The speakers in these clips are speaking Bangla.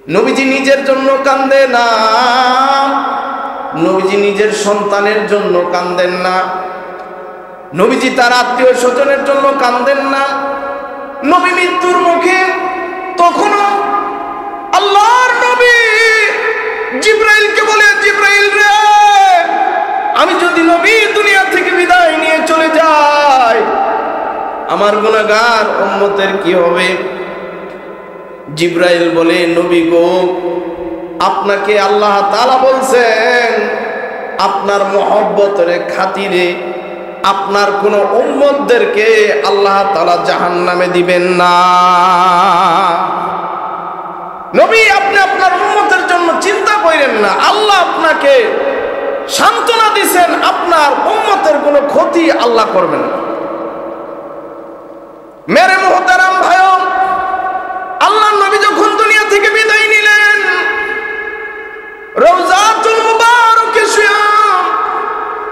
নবীজি নিজের জন্য কান্দে না, নবীজি নিজের সন্তানের জন্য কান্দেন না, নবীজি তার আত্মীয় স্বজনের জন্য কান্দেন না। নবী মৃত্যুর মুখে তখনও আল্লাহর নবী জিবরাইলকে বলে, জিবরাইল রে, আমি যদি নবী দুনিয়া থেকে বিদায় নিয়ে চলে যাই, আমার গুনাহগার উম্মতের কি হবে? জিবরাইল বলে, নবী গো, আপনাকে আল্লাহ তাআলা বলছেন আপনার মহব্বতের খাতিরে আপনার কোন উম্মতদেরকে আল্লাহ তাআলা জাহান্নামে দিবেন না। নবী, আপনি আপনার উম্মতের জন্য চিন্তা করেন না, আল্লাহ আপনাকে সান্ত্বনা দিবেন, আপনার উম্মতের কোনো ক্ষতি আল্লাহ করবেন না। মেরে মুহতারাম ভাইও, আল্লাহর নবী যখন দুনিয়া থেকে বিদায় নিলেন, রওজাতুল মুবারাকে শুয়ে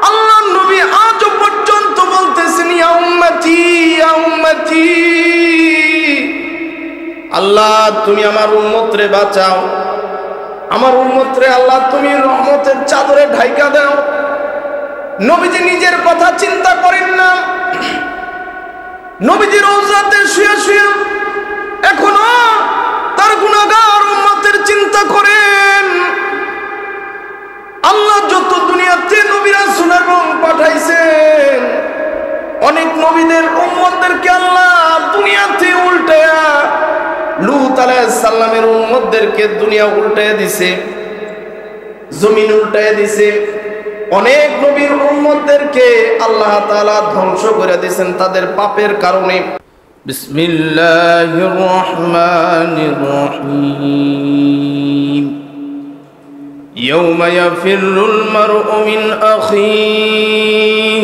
আল্লাহর নবী আজ পর্যন্ত বলতেছেন, ইয়া উম্মতি, ইয়া উম্মতি, আল্লাহ তুমি আমার উম্মতরে বাঁচাও, আমার উম্মতরে আল্লাহ তুমি রহমতের চাদরে ঢাইকা দাও। নবীজি নিজের কথা চিন্তা করেন না, নবীজি রওজাতে শুয়ে শুয়ে এখনো তার গুনাহগার উম্মতের চিন্তা করেন। আল্লাহ যত দুনিয়াতে নবী রাসূলের রং পাঠাইছেন, অনেক নবীদের উম্মতদেরকে আল্লাহ দুনিয়াতে উল্টায়া, লূত আলাইহিস সালামের উম্মতদেরকে দুনিয়া উল্টায়া দিছে, জমিন উল্টায়া দিছে। অনেক নবীর উম্মতদেরকে আল্লাহ তাআলা ধ্বংস করে দিয়েছেন তাদের পাপের কারণে। বিসমিল্লাহির রহমানির রহিম। ইয়াউমা ইয়াফিরুল মারউ মিন আখিহি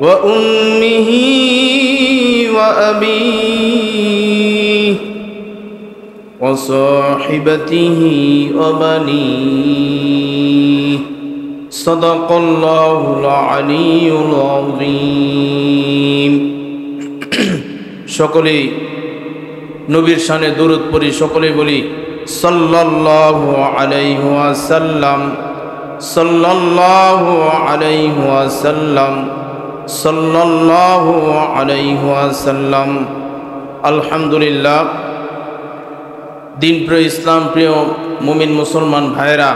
ওয়া উম্মিহি ওয়া আবিহি ওয়া সাহিবাতিহি ওয়া বানিহি। সাদাকাল্লাহুল আলিয়্যুল আযীম। সকলেই নবীর শানে দরুদ পড়ি, সকলেই বলি সাল্লাল্লাহু আলাইহি ওয়াসাল্লাম, সাল্লাল্লাহু আলাইহি ওয়াসাল্লাম, সাল্লাল্লাহু আলাইহি ওয়াসাল্লাম। আলহামদুলিল্লাহ। দিন প্রিয়, ইসলাম প্রিয় মুমিন মুসলমান ভাইরা,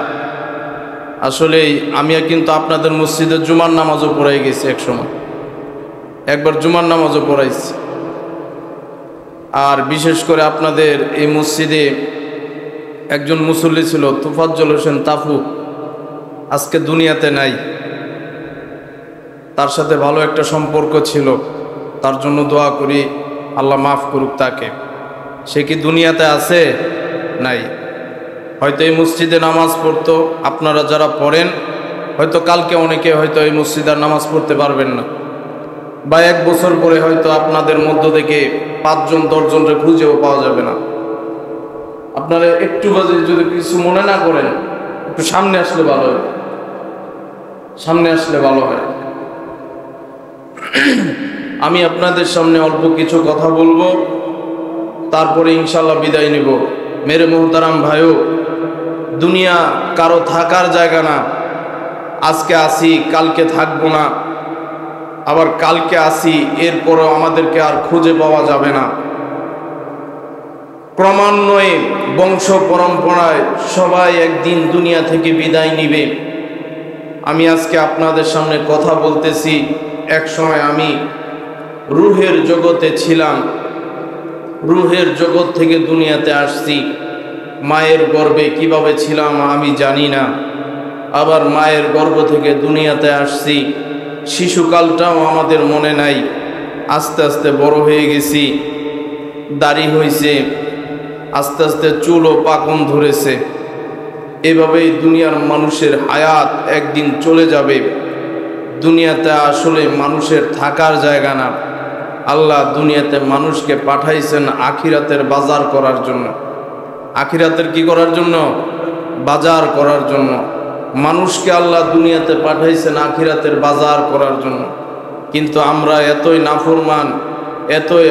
আসলে আমি কিন্তু আপনাদের মসজিদে জুমার নামাজও পড়াই গেছি, একবার জুমার নামাজও পড়াইছি। আর বিশেষ করে আপনাদের এই মসজিদে একজন মুসল্লি ছিল, তোফাজ্জল হোসেন তাফু, আজকে দুনিয়াতে নাই। তার সাথে ভালো একটা সম্পর্ক ছিল, তার জন্য দোয়া করি আল্লাহ মাফ করুক তাকে। সে কি দুনিয়াতে আছে? নাই। হয়তো এই মসজিদে নামাজ পড়তো, আপনারা যারা পড়েন হয়তো কালকে অনেকে হয়তো এই মসজিদে নামাজ পড়তে পারবেন না, বা এক বছর পরে হয়তো আপনাদের মধ্য থেকে 5 জন 10 জনকে খুঁজেও পাওয়া যাবে না। আপনারা একটু বাজে যদি কিছু মনে না করেন, একটু সামনে আসলে ভালো হয়, সামনে আসলে ভালো হয়। আমি আপনাদের সামনে অল্প কিছু কথা বলবো, তারপরে ইনশাল্লাহ বিদায় নিব। মেরে মোহতারাম ভাইও, দুনিয়া কারো থাকার জায়গা না। আজকে আসি, কালকে থাকবো না, আবার কালকে আসি, এরপরও আমাদেরকে আর খুঁজে পাওয়া যাবে না। ক্রমান্বয়ে বংশ পরম্পরায় সবাই একদিন দুনিয়া থেকে বিদায় নিবে। আমি আজকে আপনাদের সামনে কথা বলতেছি, এক সময় আমি রুহের জগতে ছিলাম, রুহের জগৎ থেকে দুনিয়াতে আসছি। মায়ের গর্ভে কিভাবে ছিলাম আমি জানি না, আবার মায়ের গর্ভ থেকে দুনিয়াতে আসছি। শিশুকালটাও আমাদের মনে নাই। আস্তে আস্তে বড় হয়ে গেছি, দাড়ি হয়েছে, আস্তে আস্তে চুল ও পাকন ধরেছে। এভাবেই দুনিয়ার মানুষের হায়াত একদিন চলে যাবে। দুনিয়াতে আসলে মানুষের থাকার জায়গা না। আল্লাহ দুনিয়াতে মানুষকে পাঠাইছেন আখিরাতের বাজার করার জন্য। আখিরাতের কি করার জন্য? বাজার করার জন্য। মানুষকে আল্লাহ দুনিয়াতে পাঠাইছেন আখিরাতের বাজার করার জন্য। কিন্তু আমরা এতই নাফরমান, এতই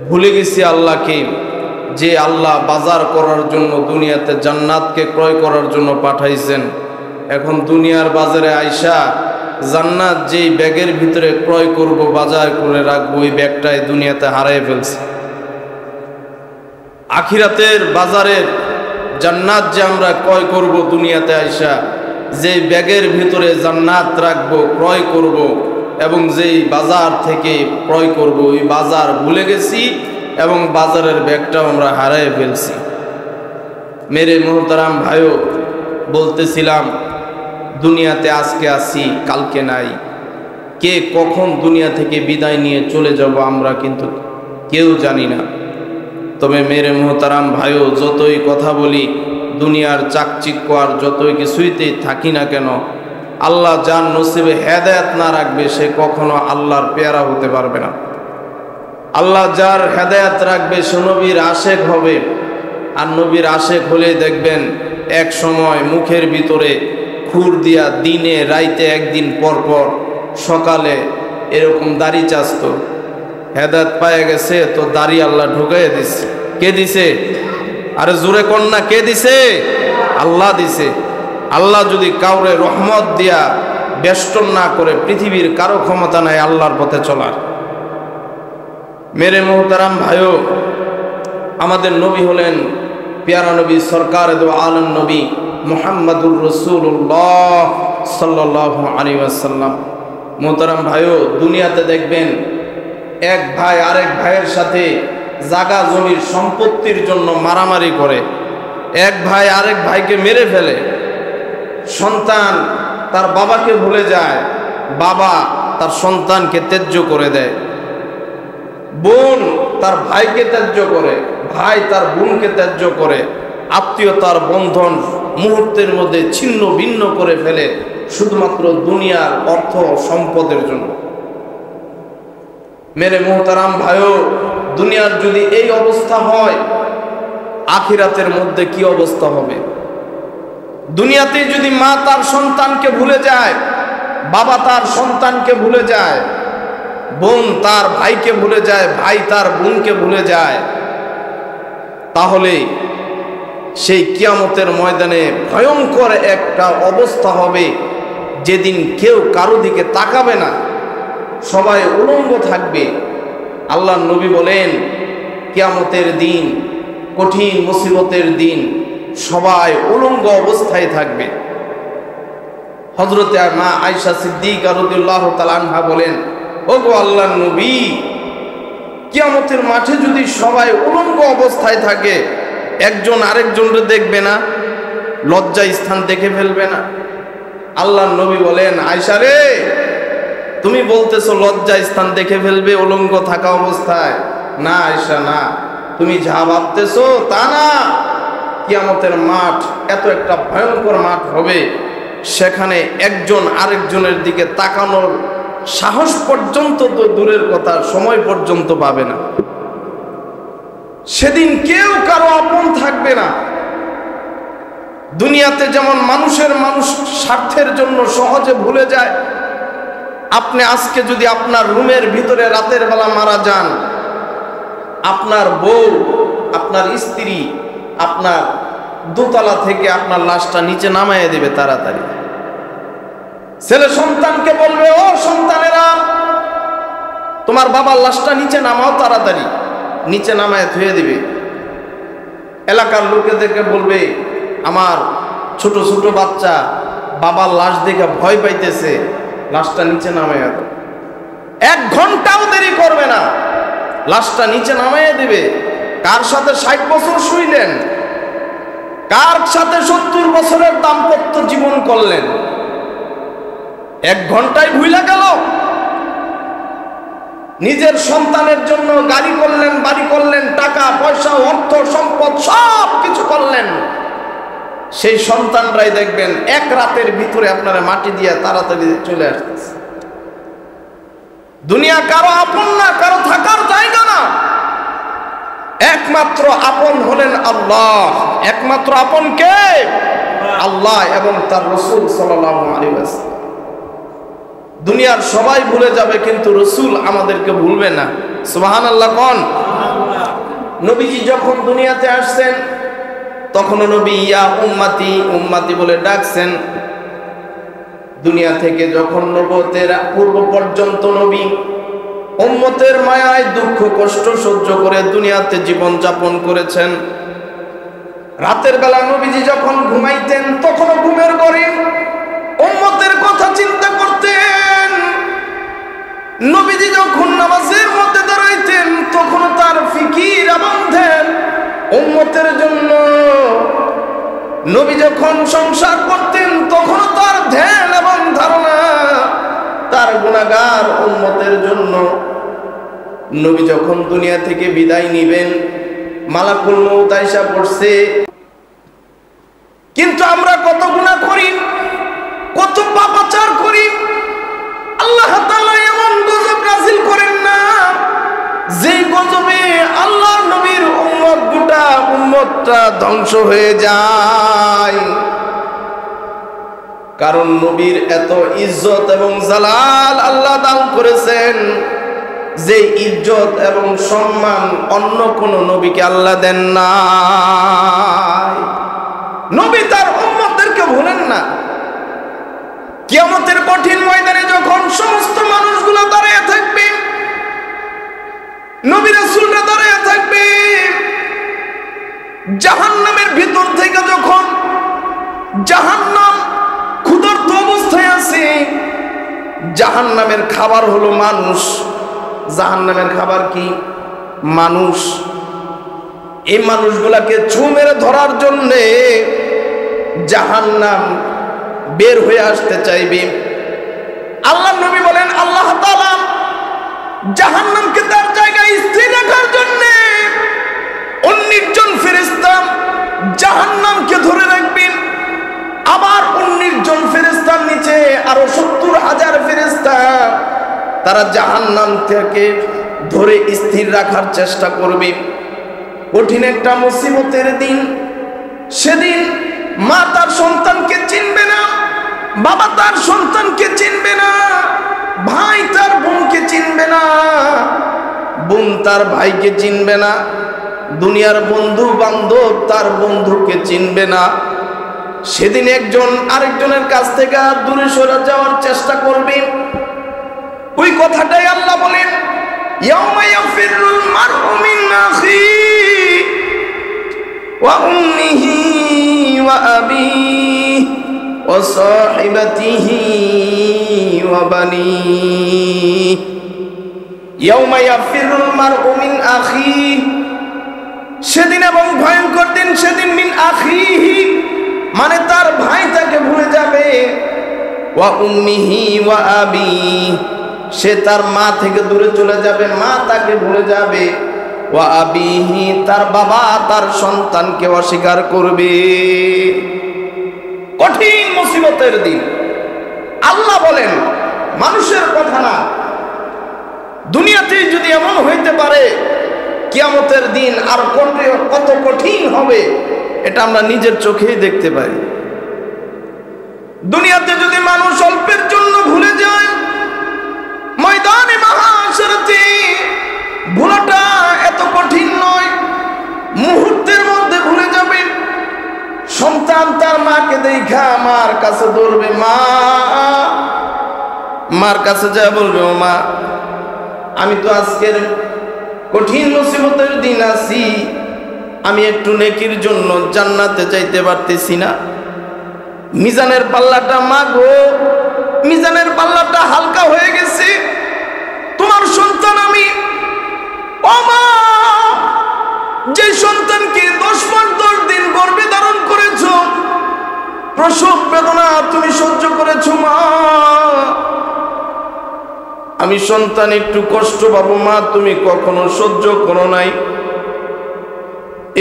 ভুলে গেছি আল্লাহকে, যে আল্লাহ বাজার করার জন্য দুনিয়াতে জান্নাতকে ক্রয় করার জন্য পাঠাইছেন, এখন দুনিয়ার বাজারে আইসা জান্নাত যেই ব্যাগের ভিতরে ক্রয় করব, বাজার করে রাখবো, ওই ব্যাগটাই দুনিয়াতে হারিয়ে ফেলছে। আখিরাতের বাজারের জান্নাত যে আমরা ক্রয় করব দুনিয়াতে আইসা, যে ব্যাগের ভিতরে জান্নাত রাখবো, ক্রয় করব, এবং যেই বাজার থেকে ক্রয় করব, ওই বাজার ভুলে গেছি এবং বাজারের ব্যাগটাও আমরা হারিয়ে ফেলছি। মেরে মোহতারাম ভাইও, বলতেছিলাম দুনিয়াতে আজকে আছি, কালকে নাই। কে কখন দুনিয়া থেকে বিদায় নিয়ে চলে যাব আমরা কিন্তু কেউ জানি না। তবে মেরে মোহতারাম ভাইও, যতই কথা বলি, দুনিয়ার চাকচিক্য আর যতই কিছুইতেই থাকি না কেন, আল্লাহ যার নসিবে হেদায়েত না রাখবে সে কখনো আল্লাহর পেয়ারা হতে পারবে না। আল্লাহ যার হেদায়েত রাখবে সে নবীর আশেক হবে। আর নবীর আশেক হলে দেখবেন এক সময় মুখের ভিতরে খুর দিয়া দিনে রাইতে একদিন পর পর সকালে এরকম দাড়ি চাচতো। হেদায়েত পায়ে গেছে তো দাড়ি আল্লাহ ঢুকাইয়া দিছে। কে দিছে? আরে জোরে কন্যা, কে দিছে? আল্লাহ দিছে। আল্লাহ যদি কাউরে রহমত দিয়া বেষ্টন না করে, পৃথিবীর কারো ক্ষমতা নাই আল্লাহর পথে চলার। মেরে মোহতারাম ভাইও, আমাদের নবী হলেন পেয়ারা নবী, সরকার দো আলম নবী মুহাম্মাদুর রাসূলুল্লাহ সাল্লাল্লাহু আলাইহি ওয়াসাল্লাম। মোহতারাম ভাইও, দুনিয়াতে দেখবেন এক ভাই আরেক ভাইয়ের সাথে জাগা জমির সম্পত্তির জন্য মারামারি করে, এক ভাই আরেক ভাইকে মেরে ফেলে। সন্তান তার বাবাকে ভুলে যায়, বাবা তার সন্তানকে ত্যায্য করে দেয়। বোন তার ভাইকে ত্যায্য করে, ভাই তার বোনকে ত্যায্য করে। আত্মীয়তার বন্ধন মুহূর্তের মধ্যে ছিন্ন ভিন্ন করে ফেলে, শুধুমাত্র দুনিয়ার অর্থ সম্পদের জন্য। মেরে মোহতারাম ভাইও, দুনিয়ার যদি এই অবস্থা হয়, আখিরাতের মধ্যে কি অবস্থা হবে? দুনিয়াতে যদি মা তার সন্তানকে ভুলে যায়, বাবা তার সন্তানকে ভুলে যায়, বোন তার ভাইকে ভুলে যায়, ভাই তার বোনকে ভুলে যায়, তাহলে সেই কিয়ামতের ময়দানে ভয়ঙ্কর একটা অবস্থা হবে, যেদিন কেউ কারো দিকে তাকাবে না, সবাই উলঙ্গ থাকবে। আল্লাহ নবী বলেন, কিয়ামতের দিন কঠিন মুসিবতের দিন, সবাই উলঙ্গ অবস্থায় থাকবে। হযরতে মা আয়েশা সিদ্দিকা রাদিয়াল্লাহু তাআলা আনহা বলেন, ওগো আল্লাহর নবী, কিয়ামতের মাঠে যদি সবাই উলঙ্গ অবস্থায় থাকে, একজন আরেকজনকে দেখবে না, লজ্জা স্থান দেখে ফেলবে না? আল্লাহর নবী বলেন, আয়েশা রে, তুমি বলতেছো লজ্জা স্থান দেখে ফেলবে উলঙ্গ থাকা অবস্থায়? না আয়েশা, না, তুমি যা ভাবতেছো তা না। কিয়ামতের মাঠ এত একটা ভয়ঙ্কর মাঠ হবে, সেখানে একজন আরেকজনের দিকে তাকানোর সাহস পর্যন্ত তো দূরের কথা, সময় পর্যন্ত পাবে না। সেদিন কেউ কারো আপন থাকবে না। দুনিয়াতে যেমন মানুষ স্বার্থের জন্য সহজে ভুলে যায়, আপনি আজকে যদি আপনার রুমের ভিতরে রাতের বেলা মারা যান, আপনার বউ, আপনার স্ত্রী আপনার দোতলা থেকে আপনার লাশটা নিচে নামাইয়া দেবে তাড়াতাড়ি। ছেলে সন্তানকে বলবে, ও সন্তানেরা, তোমার বাবার লাশটা নিচে নামাও তাড়াতাড়ি, নিচে নামায় ধুয়ে দিবে। এলাকার লোকেদেরকে বলবে, আমার ছোট ছোট বাচ্চা বাবার লাশ দেখে ভয় পাইতেছে, লাশটা নিচে নামাইয়া দাও। 1 ঘন্টাও দেরি করবে না, লাশটা নিচে নামাইয়া দিবে। কার সাথে 60 বছর শুইলেন, কার সাথে 70 বছরের দাম্পত্য জীবন করলেন, 1 ঘন্টায় ভুইলা গেল। নিজের সন্তানের জন্য গাড়ি করলেন, বাড়ি করলেন, টাকা পয়সা অর্থ সম্পদ সব কিছু করলেন, সেই সন্তানরাই দেখবেন 1 রাতের ভিতরে আপনারা মাটি দিয়ে তাড়াতাড়ি চলে আসতেছে। দুনিয়া কারো আপন না, কারো থাকার জায়গা না। একমাত্র আপন হলেন আল্লাহ। একমাত্র আপন কে? আল্লাহ এবং তার রাসূল সাল্লাল্লাহু আলাইহি ওয়াসাল্লাম। দুনিয়ার সবাই ভুলে যাবে, কিন্তু রাসূল আমাদেরকে ভুলবে না। সুবহানাল্লাহ কোন? নবীজি যখন দুনিয়াতে আসছেন তখনও নবী ইয়া উম্মতি উম্মতি বলে ডাকছেন। দুনিয়া থেকে যখন নবুয়তের পূর্ব পর্যন্ত নবী উম্মতের মায়ায় দুঃখ কষ্ট সহ্য করে দুনিয়াতে জীবন যাপন করেছেন। রাতের বেলা নবীজি যখন ঘুমাইতেন তখনও ঘুমের ঘরে উম্মতের কথা চিন্তা করতেন। নবীজি যখন নামাজের মধ্যে দাঁড়াইতেন তখনও তার ফিকির এবং ধ্যান উম্মতের জন্য। নবী যখন সংসার করতেন তখনও তার ধ্যান এবং ধারণা তার গুনাহগার উম্মতের জন্য। নবী যখন দুনিয়া থেকে বিদায় নিবেন মালাকুল মউত আইসা পড়ছে। কিন্তু আমরা কত গুনাহ করি, কত পাপাচার করি। আল্লাহ তাআলা এমন গজব নাযিল করেন না যে গজবে আল্লাহর নবীর উম্মত গোটা উম্মতটা ধ্বংস হয়ে যায়। কারণ নবীর এত ইজ্জত এবং জালাল আল্লাহ দান করেছেন যে ইজ্জত এবং সম্মান অন্য কোন নবীকে আল্লাহ দেন না। নবী তার উম্মতদেরকে ভুলেন না। কিয়ামতের কঠিন ময়দানে যখন সমস্ত মানুষগুলো দাঁড়িয়ে থাকবে, নবী রাসূলরা দাঁড়িয়ে থাকবে, জাহান্নামের ভিতর থেকে যখন জাহান্নাম ক্ষুধার্ত অবস্থায় আছে, জাহান্নামের খাবার হলো মানুষ। জাহান্নামের খাবার কি? মানুষ। এই মানুষগুলাকে ছু মেরে ধরার জন্যে জাহান্নাম বের হয়ে আসতে চাইবে। আল্লাহ নবী বলেন আল্লাহ তাআলা জাহান্নামকে তার জায়গায় স্থির রাখার জন্যে 19 জন ফেরেশতা জাহান্নামকে ধরে রাখবেন। আবার 19 জন ফেরেশতার নিচে আরো 70,000 ফেরেশতা তারা জাহান্নাম থেকে ধরে স্থির রাখার চেষ্টা করবে। কঠিন একটা মুসিবতের দিন। সেদিন মা তার সন্তানকে চিনবে না, বাবা তার সন্তানকে চিনবে না, ভাই তার বোনকে চিনবে না, বোন তার ভাইকে চিনবে না, দুনিয়ার বন্ধু বান্ধব তার বন্ধুকে চিনবে না। সেদিন একজন আরেকজনের কাছ থেকে দূরে সরে যাওয়ার চেষ্টা করবে। ওই কথাটাই আল্লাহ বলেন ইয়াউমা ইয়াফিরুল মারউ মিন আখিহি ওয়া উম্মিহি ওয়া আবিহি ওয়া সাহিবাতিহি ওয়া বানিহি। ইয়াউমা ইয়াফিরুল মারউ মিন আখিহি, সেদিন এবং ভয়ঙ্কর দিন সেদিন, মিন আখিহি মানে তার ভাই তাকে ভুলে যাবে, ওয়া উম্মিহি ওয়া আবিহি সে তার মা থেকে দূরে চলে যাবে, মা তাকে ভুলে যাবে, ওয়া আবিহি তার বাবা তার সন্তানকে অস্বীকার করবে। কঠিন মুসিবতের দিন। আল্লাহ বলেন মানুষের কথা না, দুনিয়াতে যদি এমন হইতে পারে কিয়ামতের দিন আর কত কঠিন হবে এটা আমরা নিজের চোখেই দেখতে পাই। দুনিয়াতে যদি মানুষ অল্পের জন্য ভুলে যায়, ময়দানে মাহশারতে ভোলাটা এত কঠিন নয়, মুহূর্তের মধ্যে ভুলে যাবে। সন্তান তার মাকে দেখা মার কাছে দৌড়বে, মার কাছে যা বলবে ও মা আমি তো আজকের কঠিন মুসিবতের দিন আছি, আমি একটু নেকির জন্য জান্নাতে যাইতে পারতেছি না। মিজানের পাল্লাটা মা গো, মিজানের পাল্লাটা হালকা হয়ে গেছে, তোমার সন্তান আমি। ও মা, যে সন্তানকে 10 মাস 10 দিন গর্ভে ধারণ করেছো, প্রসব বেদনা তুমি সহ্য করেছো মা, আমি সন্তান একটু কষ্ট পাবো মা, তুমি কখনো সহ্য করো নাই।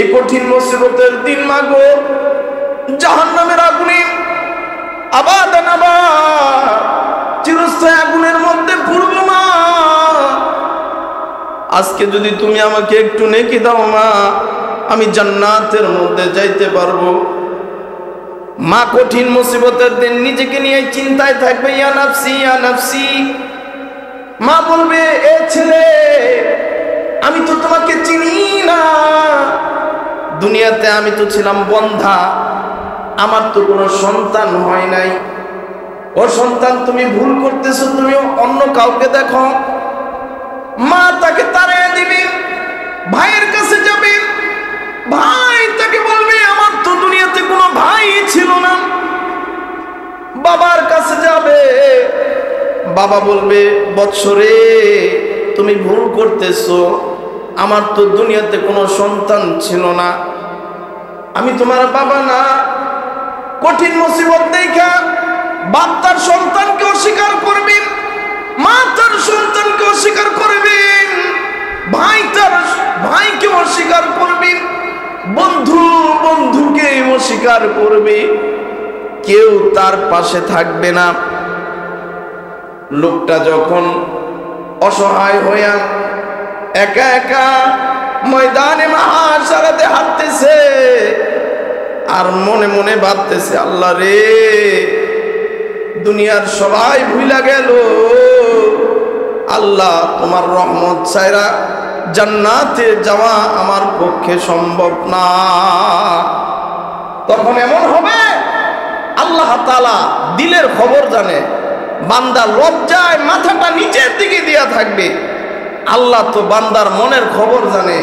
এই কঠিন মুসিবতের দিন মা গো, জাহান্নামের আগুনে আবাদান আবাদ চিরস্থায়ী আগুনের মধ্যে পড়ব মা। আজকে যদি তুমি আমাকে একটু নেকি দাও মা, আমি জান্নাতের মধ্যে যাইতে পারবো। মা কঠিন মুসিবতের দিন নিজেকে নিয়ে চিন্তায় থাকবে, ইয়া নাফসি ইয়া নাফসি। মা বলবে এ ছেলে আমি তো তোমাকে চিনি না, দুনিয়াতে আমি তো ছিলাম বন্ধা, আমার তো কোনো সন্তান হয় নাই। ও সন্তান, তুমি ভুল করতেছো, তুমি অন্য কাউকে দেখো। মা তাকে তাড়িয়ে দিবে, ভাইয়ের কাছে যাবে, ভাই তাকে বলবে আমার তো দুনিয়াতে কোনো ভাই ছিল না। বাবার কাছে যাবে, বাবা বলবে বৎস রে, তুমি ভুল করতেছো, আমার তো দুনিয়াতে কোনো সন্তান ছিল না, আমি তোমার বাবা না। কঠিন মুসিবত দেখা বাপ তার সন্তানকে অস্বীকার করবেন, মা তার সন্তানকে অস্বীকার করবেন, ভাই তার ভাইকে অস্বীকার করবেন, বন্ধু বন্ধুকে অস্বীকার করবে, কেউ তার পাশে থাকবে না। লোকটা যখন অসহায় হইয়া একা একা ময়দানে মাহশারাতে হাঁটতেছে আর মনে মনে ভাবতেছে, আল্লাহ রে, দুনিয়ার সবাই ভুলা গেল, আল্লাহ তোমার রহমত ছাইরা জান্নাতে যাওয়া আমার পক্ষে সম্ভব না। তখন এমন হবে, আল্লাহ তাআলা দিলের খবর জানে, বান্দা লজ্জায় মাথাটা নিচের দিকে দিয়া থাকবে, আল্লাহ তো বান্দার মনের খবর জানে,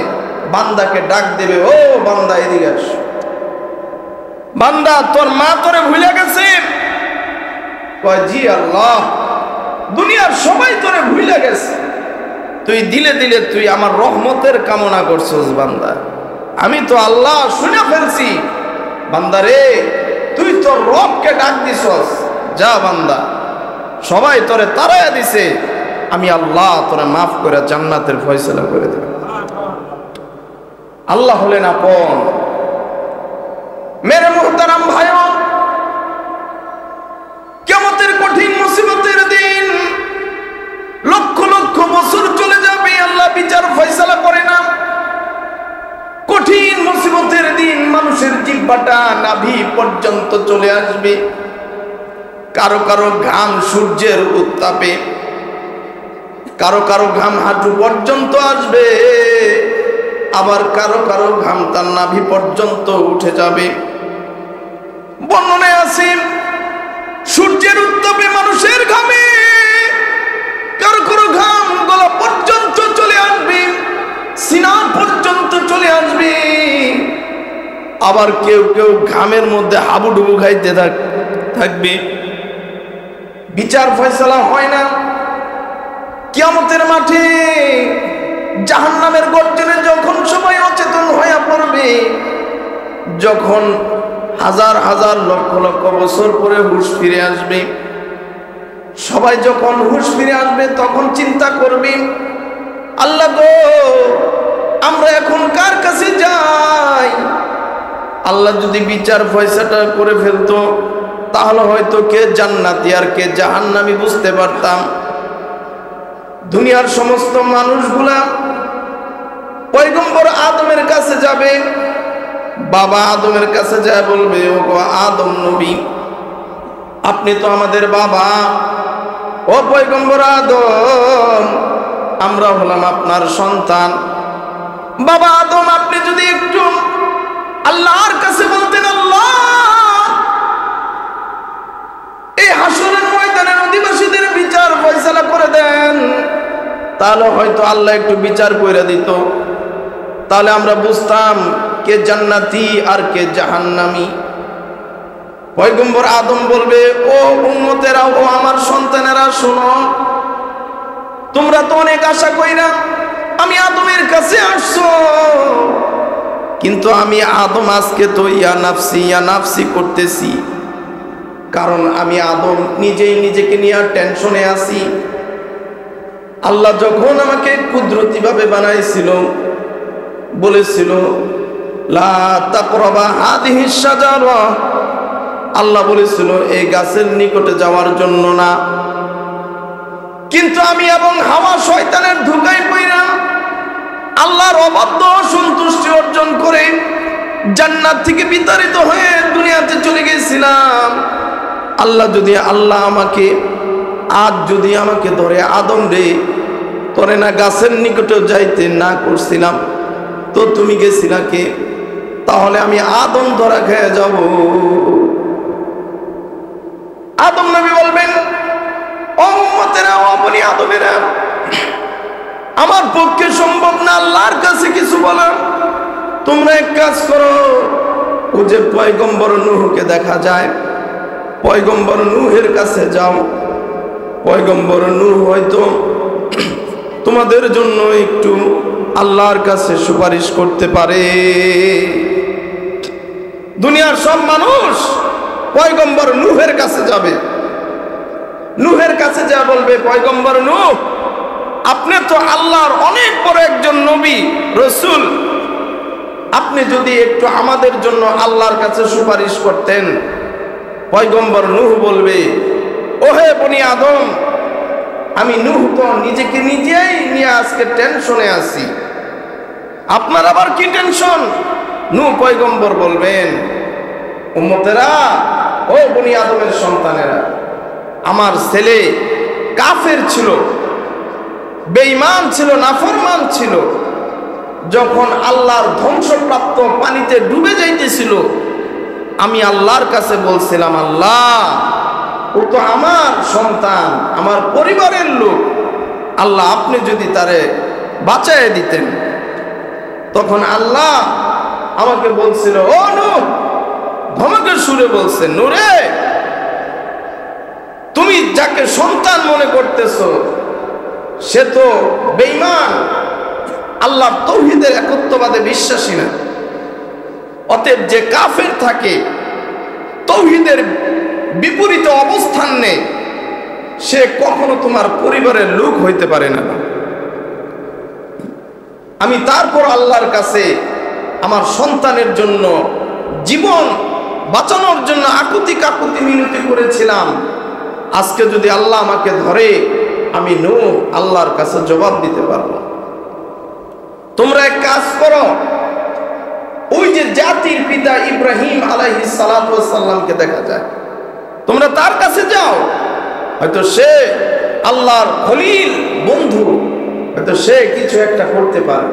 বান্দাকে ডাক দেবে, ও বান্দা এদিকে আস, বান্দা তোর মা তোরে ভুলে গেছে। কয় জি আল্লাহ, দুনিয়ার সবাই তোরে ভুলে গেছে, তুই দিলে দিলে তুই আমার রহমতের কামনা করছস বান্দা, আমি তো আল্লাহ শুনে ফেলছি। বান্দা রে, তুই তোর রবকে ডাক দিছস, যা বান্দা, সবাই তোরে তাড়াইয়া দিছে, আমি আল্লাহ তোরে মাফ করে জান্নাতের ফয়সালা করে দেব। আল্লাহ হলেন আপন। মেরে মুহতারাম ভাইও, কিয়ামতের কঠিন মুসিবতের দিন, লক্ষ লক্ষ বছর চলে যাবে, আল্লাহ বিচার ফয়সালা করে না। কঠিন মুসিবতের দিন মানুষের জিহ্বাটা নাভি পর্যন্ত চলে আসবে, কারো কারো ঘাম সূর্যের উত্তাপে, কারো কারো ঘাম হাঁটু পর্যন্ত আসবে, আবার কারো কারো ঘাম তার নাভি পর্যন্ত উঠে যাবে। বর্ণনায় আছে, সূর্যের উত্তাপে মানুষের ঘামে কারো কারো ঘাম গলা পর্যন্ত চলে আসবে, সিনা পর্যন্ত চলে আসবে, আবার কেউ কেউ ঘামের মধ্যে হাবুডুবু খাইতে থাকবে। বিচার ফয়সালা হয় না। কিয়ামতের মাঠে জাহান্নামের গর্জনে যখন সবাই অচেতন হয়ে পড়বে, যখন হাজার হাজার লক্ষ লক্ষ বছর পরে হুঁশ ফিরে আসবে, সবাই যখন হুঁশ ফিরে আসবে তখন চিন্তা করবে, আল্লাহ গো, আমরা এখন কার কাছে যাই? আল্লাহ যদি বিচার ফয়সালা করে ফেলতো, তাহলে হয়তো কে জান্নাতি আর কে জাহান্নামী বুঝতে পারতাম। দুনিয়ার সমস্ত মানুষগুলা পয়গম্বর আদমের কাছে যাবে, বাবা আদমের কাছে যায় বলবে, ও গো আদম নবী, আপনি তো আমাদের বাবা, ও পয়গম্বর আদম, আমরা হলাম আপনার সন্তান। বাবা আদম, আপনি যদি একটু আল্লাহর কাছে বলতেন, আল্লাহ এই হাসরের ময়দানের অধিবাসীদের বিচার ফয়সালা করে দেন, তাহলে হয়তো আল্লাহ একটু বিচার করে দিত, তাহলে আমরা বুঝতাম কে জান্নাতি আর কে জাহান্নামী। পয়গম্বর আদম বলবে, ও উম্মতেরা, ও আমার সন্তানেরা, শোনো, তোমরা তো অনেক আশা কইরা আমি আদমের কাছে আসছো, কিন্তু আমি আদম আজকে তো ইয়া নাফসি করতেছি, কারণ আমি আদম নিজেই নিজেকে নিয়ে টেনশনে আছি। আল্লাহ যখন আমাকে কুদরতিভাবে বানাইছিল, বলেছিল লা তাকরাবা হাদিহিস শাজারা, আল্লাহ বলেছিল এই গাছের নিকটে যাওয়ার জন্য না, কিন্তু আমি এবং হাওয়া শয়তানের ধোঁকায় পড়লাম, আল্লাহর অবাধ্য সন্তুষ্টি অর্জন করে জান্নাত থেকে বিতাড়িত হয়ে দুনিয়াতে চলে গেছিলাম। আল্লাহ আমাকে আজ যদি আমাকে ধরে, আদম রে, তোরে না গাছের নিকটে যাইতে না করছিলাম, তো তুমি গেছিলা কে? তাহলে আমি আদম ধরা খেয়ে যাব। আদম নবী বলবেন, ও উম্মতেরা, ও বনি আদমেরা, আমার পক্ষে সম্ভব না আল্লাহর কাছে কিছু বলা। তোমরা এক কাজ করো, ও যে পয়গম্বর নূহকে দেখা যায়, পয়গম্বর নূহের কাছে যাও। পয়গম্বর নূহ হয়তো তোমাদের জন্য একটু আল্লাহর কাছে সুপারিশ করতে পারে। দুনিয়ার সব মানুষ পয়গম্বর নূহের কাছে যাবে। নূহের কাছে যা বলবে, পয়গম্বর নূহ, আপনি তো আল্লাহর অনেক বড় একজন নবী রসুল, আপনি যদি একটু আমাদের জন্য আল্লাহর কাছে সুপারিশ করতেন। পয়গম্বর নূহ বলবে, ওহে বনি আদম, আমি নূহ তো নিজেকে নিজেই নিয়ে আজকে টেনশনে আছি, আপনার আবার কি টেনশন? নূহ পয়গম্বর বলবেন, উম্মতেরা, ও বনি আদমের সন্তানেরা, আমার ছেলে কাফের ছিল, বেঈমান ছিল, নাফরমান ছিল। যখন আল্লাহর ধ্বংসপ্রাপ্ত পানিতে ডুবে যাইতেছিল, আমি আল্লাহর কাছে বলছিলাম, আল্লাহ, ও তো আমার সন্তান, আমার পরিবারের লোক, আল্লাহ আপনি যদি তারে বাঁচায় দিতেন। তখন আল্লাহ আমাকে বলছিল, ও নূহ, ধমকের সুরে বলছে, নূরে, তুমি যাকে সন্তান মনে করতেছো সে তো বেঈমান, আল্লাহর তাওহীদের একত্ববাদে বিশ্বাসী না। অতএব যে কাফের থাকে, তাওহীদের বিপরীতে অবস্থান নেয়, সে কখনো তোমার পরিবারের লোক হইতে পারে না। আমি তারপর আল্লাহর কাছে আমার সন্তানের জন্য, জীবন বাঁচানোর জন্য আকুতি কাকুতি মিনতি করেছিলাম। আজকে যদি আল্লাহ আমাকে ধরে, আমি নূহ আল্লাহর কাছে জবাব দিতে পারবো। তোমরা এক কাজ করো, ওই যে জাতির পিতা ইব্রাহিম আলাইহিস সালাতু ওয়াস সালামকে দেখা যায়, তোমরা তার কাছে যাও। হয়তো সে আল্লাহর খলিল বন্ধু, হয়তো সে কিছু একটা করতে পারে।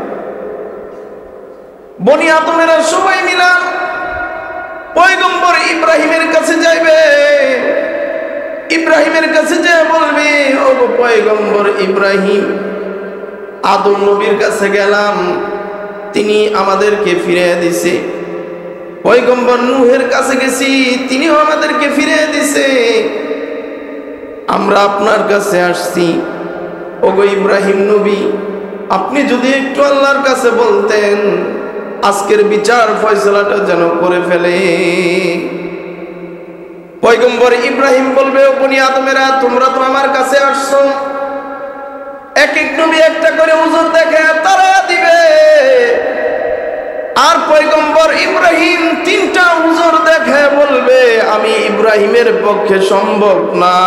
বনি আদমেরা সবাই মিলা পয়গম্বর ইব্রাহিমের কাছে যাইবে। ইব্রাহিমের কাছে যে বলবে, ও পয়গম্বর ইব্রাহিম, আদম নবীর কাছে গেলাম, তিনি আমাদেরকে ফিরিয়ে দিছে। পয়গম্বর নূহের কাছে গেছি, তিনিও আমাদেরকে ফিরিয়ে দিছে। আমরা আপনার কাছে আসছি, ওগো ইব্রাহিম নবী, আপনি যদি একটু আল্লাহর কাছে বলতেন, আজকের বিচার ফয়সালাটা যেন করে ফেলে। পয়গম্বর ইব্রাহিম বলবে, ও বনি আদমেরা, তোমরা তো আমার কাছে আসছো, এক এক নবী একটা করে উজর দেখে তারা দিবে, আর পয়গম্বর ইব্রাহিম তিনটা উজর দেখে বলবে, আমি ইব্রাহিমের পক্ষে সম্ভব না।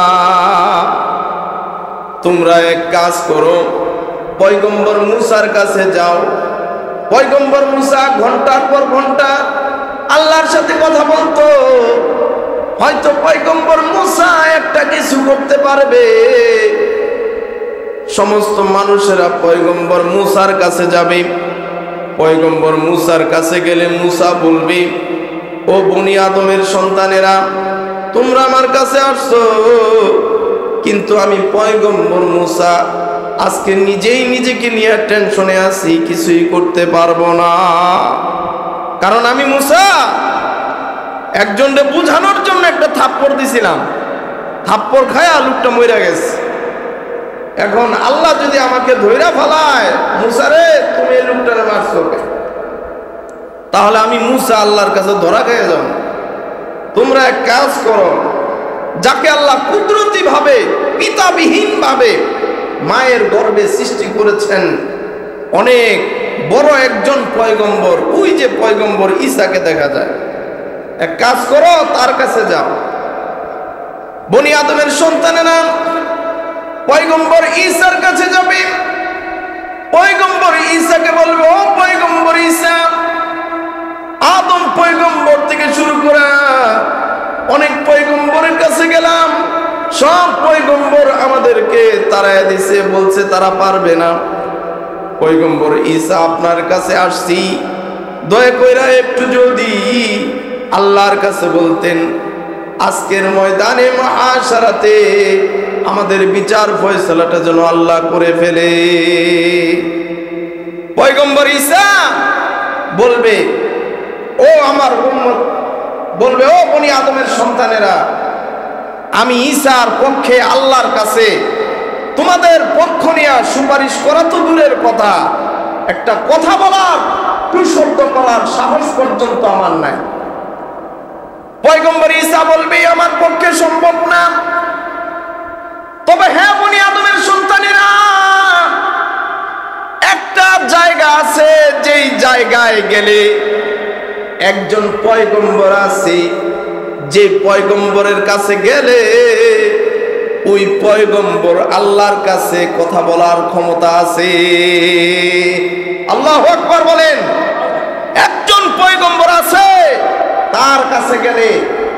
তোমরা এক কাজ করো, পয়গম্বর মুসার কাছে যাও। পয়গম্বর মুসা ঘন্টার পর ঘন্টা আল্লাহর সাথে কথা বলতো। হয়তো পয়গম্বর মুসা একটা কিছু করতে পারবে। সমস্ত মানুষেরা পয়গম্বর মুসার কাছে যাবে। পয়গম্বর মুসার কাছে গেলে মুসা বলবে, ও বনি আদমের সন্তানেরা, তোমরা আমার কাছে আসছো, কিন্তু আমি পয়গম্বর মুসা আজকে নিজেই নিজেকে নিয়ে টেনশনে আছি, কিছুই করতে পারবো না। কারণ আমি মুসা একজনকে বুঝানোর জন্য একটা থাপ্পড় দিছিলাম, থাপ্পড় খায়া লোকটা মইরা গেছে। এখন আল্লাহ যদি আমাকে ধইরা ফেলায়, মুসা রে তুমি এই লোকটারে মারছো, তাহলে আমি মুসা আল্লাহর কাছে ধরা খেয়ে যাব। তোমরা এক কাজ করো, যাকে আল্লাহ কুদরতি ভাবে, পিতাবিহীন ভাবে মায়ের গর্ভে সৃষ্টি করেছেন, অনেক বড় একজন পয়গম্বর, ওই যে পয়গম্বর ঈসাকে দেখা যায়, এক কাজ করো, তার কাছে যাও। বনি আদমের সন্তানেরা পয়গম্বর ঈসার কাছে যাবে। পয়গম্বর ঈসাকে বলবে, ও পয়গম্বর ঈসা, আদম পয়গম্বর থেকে শুরু করে অনেক পয়গম্বরের কাছে গেলাম, সব পয়গম্বর আমাদেরকে তাড়ায় দিছে, বলছে তারা পারবে না। পয়গম্বর ঈসা আপনার কাছে আসছি, দয়া কইরা একটু যদি আল্লাহর কাছে বলতেন, আজকের ময়দানে মাহশারাতে আমাদের বিচার ফয়সালাটা যেন আল্লাহ করে ফেলে। পয়গম্বর ঈসা বলবে, ও আমার উম্মত, বলবে ও বনি আদমের সন্তানেরা, আমি ঈসার পক্ষে আল্লাহর কাছে তোমাদের পক্ষ নিয়ে সুপারিশ করা তো দূরের কথা, একটা কথা বলার, টু শব্দ বলার সাহস পর্যন্ত আমার নাই। পয়গম্বর ঈসা বলবে আমার পক্ষে সম্ভব না। তবে হ্যাঁ বনি আদমের সন্তানেরা, একটা জায়গা আছে যেই জায়গায় গেলে একজন পয়গম্বর আছে, যে পয়গম্বরের কাছে গেলে ওই পয়গম্বর আল্লাহর কাছে কথা বলার ক্ষমতা আছে। আল্লাহু আকবার বলেন। একজন পয়গম্বর আছে, তার কাছে গেলে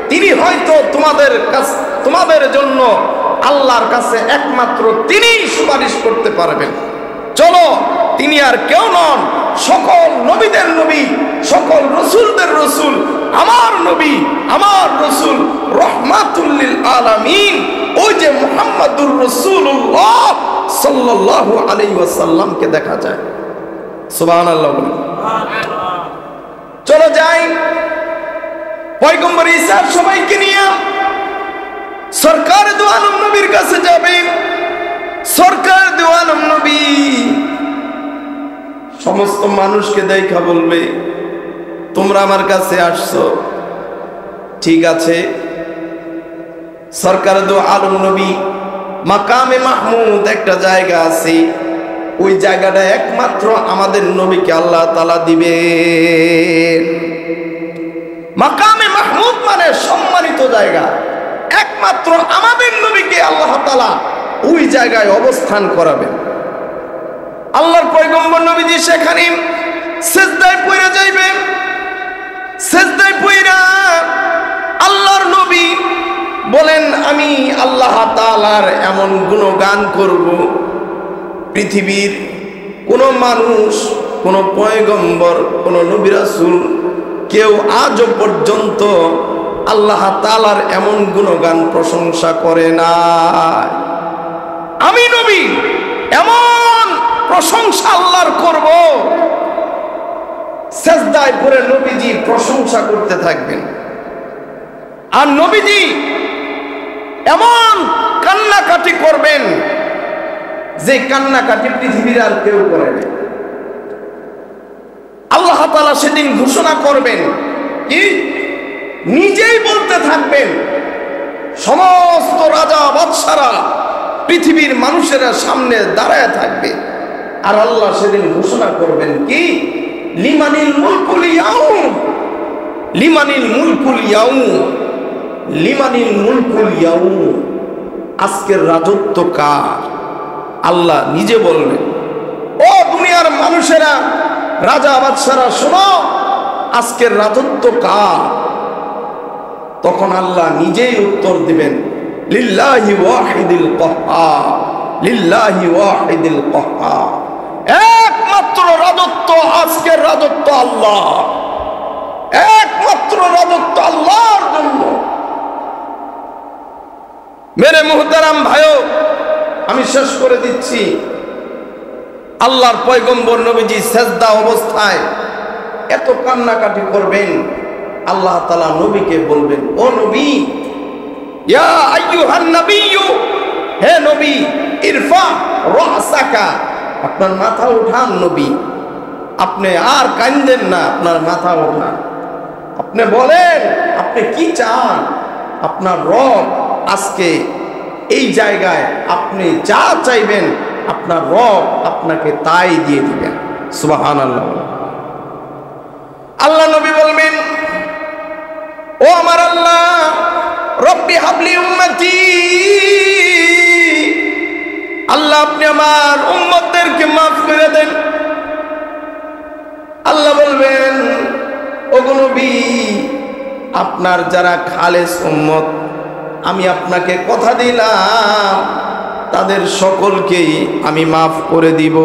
তিনি হয়তো তোমাদের জন্য আল্লাহর কাছে একমাত্র তিনিই সুপারিশ করতে পারবেন। চলো, তিনি আর কেউ নন, সকল নবীদের নবী, সকল রসুলদের রসুল, আমার নবী, আমার রসুল, রহমাতুল লিল আলামিন, ওই যে মুহাম্মাদুর রাসূলুল্লাহ সাল্লাল্লাহু আলাইহি ওয়াসাল্লামকে দেখা যায়। সুবহানাল্লাহ। চলো যাই, পয়গম্বর ঈসা সবাইকে নিয়ে সরকার দু আলম নবীর কাছে যাবে। সরকার দু আলম নবী সমস্ত মানুষকে দেখা বলবে, তোমরা আমার কাছে আসছো, ঠিক আছে। সরকার দু আলম নবী মাকামে মাহমুদ একটা জায়গা আছে, ওই জায়গাটা একমাত্র আমাদের নবীকে আল্লাহ তাআলা দিবেন। মাকামে মাহমুদ মানে সম্মানিত জায়গা, একমাত্র আমাদের নবীকে আল্লাহ তাআলা ওই জায়গায় অবস্থান করাবেন। আল্লাহর পয়গম্বর নবীজি সেখানে সিজদায় পড়ে যাইবেন। সিজদায় পড়া আল্লাহর নবী বলেন, আমি আল্লাহ তাআলার এমন গুণগান করব, পৃথিবীর কোন মানুষ, কোন পয়গম্বর, কোন নবী রাসূল কেউ আজ পর্যন্ত আল্লাহ তাআলার এমন গুণগান প্রশংসা করে না। আমি নবী এমন প্রশংসা আল্লাহর করব, সিজদায় পড়ে নবীজি প্রশংসা করতে থাকবেন। আর নবীজি এমন কান্নাকাটি করবেন যে কান্নাকাটি পৃথিবীর আর কেউ করে না। আল্লাহ তাআলা সেদিন ঘোষণা করবেন, কি নিজেই বলতে থাকবেন, সমস্ত রাজা বাদশারা পৃথিবীর মানুষেরা সামনে দাঁড়ায় থাকবে। আর আল্লাহ সেদিন ঘোষণা করবেন কি, লিমানিল মুলকুল ইয়াউম, লিমানিল মুলকুল ইয়াউম, লিমানিল মুলকুল ইয়াউম, আজকের রাজত্ব কার? আল্লাহ নিজে বললেন, ও দুনিয়ার মানুষেরা, রাজা বাদশারা শোনো, আজকের রাজত্ব কার? তখন আল্লাহ নিজেই উত্তর দিবেন, লিল্লাহি ওয়াহিদিল কাহ্হার, লিল্লাহি ওয়াহিদিল কাহ্হার, একমাত্র রাজত্ব, আজকের রাজত্ব আল্লাহ, একমাত্র রাজত্ব আল্লাহর জন্য। মেরে মুহতারাম ভাইও, আমি শেষ করে দিচ্ছি। আল্লাহর পয়গম্বর নবীজি সেজদা অবস্থায় এত কান্নাকাটি করবেন, আল্লাহ তাআলা নবীকে বলবেন, ও নবী, ইয়া আইয়ুহান নাবিয়্যু, হে নবী, ইরফা রাসাকা, আপনার মাথা উঠান নবী, আপনি আর কাঁদেন না, আপনার মাথা উঠান, আপনি বলেন আপনি কি চান। আপনার রব আজকে এই জায়গায় আপনি যা চাইবেন আপনার রব আপনাকে তাই দিয়ে দিবেন। সুবহানাল্লাহ। আল্লাহ নবী বলবেন, ও আমার আল্লাহ, রব্বি হাবলি উম্মতি, আল্লাহ আপনি আমার উম্মতদেরকে মাফ করে দেন। আল্লাহ বলবেন, ওগো নবী, আপনার যারা খালেস উম্মত, আমি আপনাকে কথা দিলাম তাদের সকলকেই আমি মাফ করে দিব।